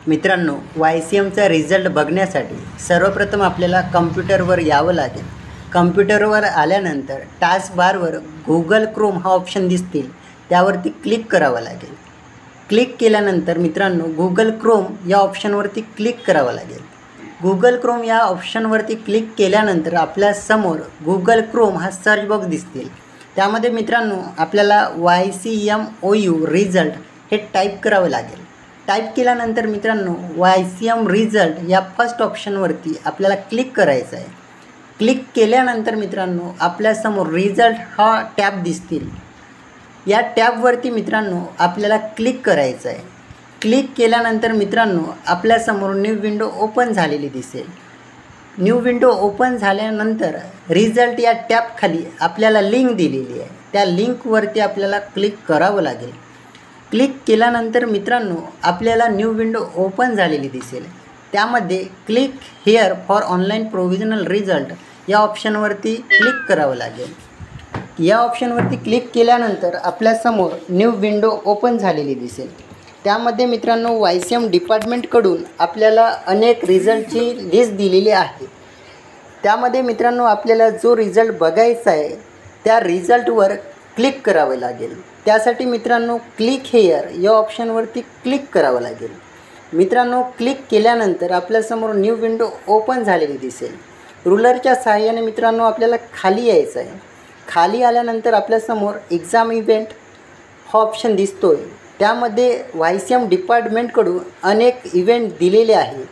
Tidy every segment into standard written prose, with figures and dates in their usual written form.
मित्रांनो, YCMचा रिझल्ट बघण्यासाठी सर्वप्रथम आपल्याला कम्प्युटरवर यावं लागेल। कम्प्युटरवर आल्यानंतर टास्कबारवर गुगल क्रोम हा ऑप्शन दिसतील, त्यावरती क्लिक करावं लागेल। क्लिक केल्यानंतर मित्रांनो गुगल क्रोम या ऑप्शनवरती क्लिक करावं लागेल। गुगल क्रोम या ऑप्शनवरती क्लिक केल्यानंतर आपल्यासमोर गुगल क्रोम हा सर्च बॉक्स दिसतील। त्यामध्ये मित्रांनो आपल्याला YCMOU रिझल्ट हे टाईप करावं लागेल। टाईप केल्यानंतर मित्रांनो YCM रिझल्ट या फर्स्ट ऑप्शनवरती आपल्याला क्लिक करायचं आहे। क्लिक केल्यानंतर मित्रांनो आपल्यासमोर रिझल्ट हा टॅब दिसतील। या टॅबवरती मित्रांनो आपल्याला क्लिक करायचं आहे। क्लिक केल्यानंतर मित्रांनो आपल्यासमोर न्यू विंडो ओपन झालेली दिसेल। न्यू विंडो ओपन झाल्यानंतर रिझल्ट या टॅबखाली आपल्याला लिंक दिलेली आहे, त्या लिंकवरती आपल्याला क्लिक करावं लागेल। क्लिक केल्यानंतर मित्रांनो आपल्याला न्यू विंडो ओपन झालेली दिसेल। त्यामध्ये click here for online provisional result या ऑप्शनवरती क्लिक करावं लागेल। या ऑप्शनवरती क्लिक केल्यानंतर आपल्यासमोर न्यू विंडो ओपन झालेली दिसेल। त्यामध्ये मित्रांनो YCM डिपार्टमेंटकडून आपल्याला अनेक रिझल्टची लिस्ट दिलेली आहे। त्यामध्ये मित्रांनो आपल्याला जो रिझल्ट बघायचा आहे त्या रिझल्टवर क्लिक करावं लागेल। त्यासाठी मित्रांनो क्लिक हिअर या ऑप्शनवरती क्लिक करावं लागेल। मित्रांनो क्लिक केल्यानंतर आपल्यासमोर न्यू विंडो ओपन झालेली दिसेल। रुलरच्या सहाय्याने मित्रांनो आपल्याला खाली यायचं आहे। खाली आल्यानंतर आपल्यासमोर एक्झाम इव्हेंट हा ऑप्शन दिसतोय। त्यामध्ये YCM डिपार्टमेंटकडून अनेक इव्हेंट दिलेले आहे।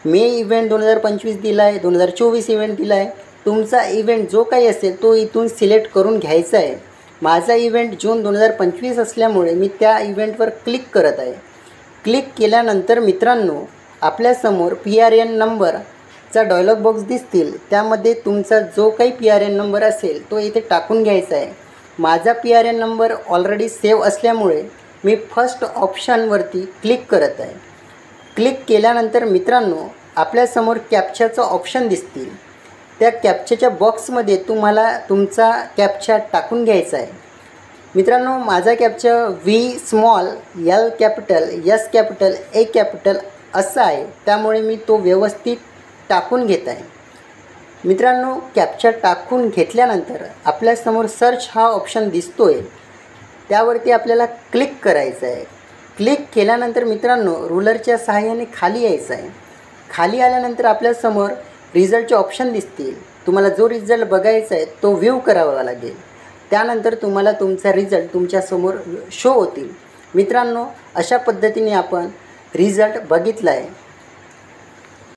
मे इव्हेंट 2025 दिला आहे, 2024 इव्हेंट दिला आहे। तुमचा इव्हेंट जो काही असेल तो इथून सिलेक्ट करून घ्यायचा आहे। माझा इव्हेंट जून 2025 असल्यामुळे मी त्या इव्हेंटवर क्लिक करत आहे। क्लिक केल्यानंतर मित्रांनो आपल्यासमोर PRN नंबरचा डायलॉग बॉक्स दिसतील। त्यामध्ये तुमचा जो काही PRN नंबर असेल तो इथे टाकून घ्यायचा आहे। माझा PRN नंबर ऑलरेडी सेव्ह असल्यामुळे मी फर्स्ट ऑप्शनवरती क्लिक करत आहे। क्लिक केल्यानंतर मित्रांनो आपल्यासमोर कॅप्चाचं ऑप्शन दिसतील। त्या कॅप्चाच्या बॉक्समध्ये तुम्हाला तुमचा कॅप्चा टाकून घ्यायचा आहे। मित्रांनो माझा captcha V small L capital S capital A capital असा आहे, त्यामुळे मी तो व्यवस्थित टाकून घेत आहे। मित्रांनो कॅप्चा टाकून घेतल्यानंतर आपल्यासमोर सर्च हा ऑप्शन दिसतोय, त्यावरती आपल्याला क्लिक करायचं आहे। क्लिक केल्यानंतर मित्रांनो रुलरच्या सहाय्याने खाली यायचं आहे। खाली आल्यानंतर आपल्यासमोर रिझल्टचे ऑप्शन दिसतील। तुम्हाला जो रिझल्ट बघायचा आहे तो व्ह्यू करावा लागेल। त्यानंतर तुम्हाला तुमचा रिझल्ट तुमच्यासमोर शो होतील। मित्रांनो अशा पद्धतीने आपण रिझल्ट बघितला आहे।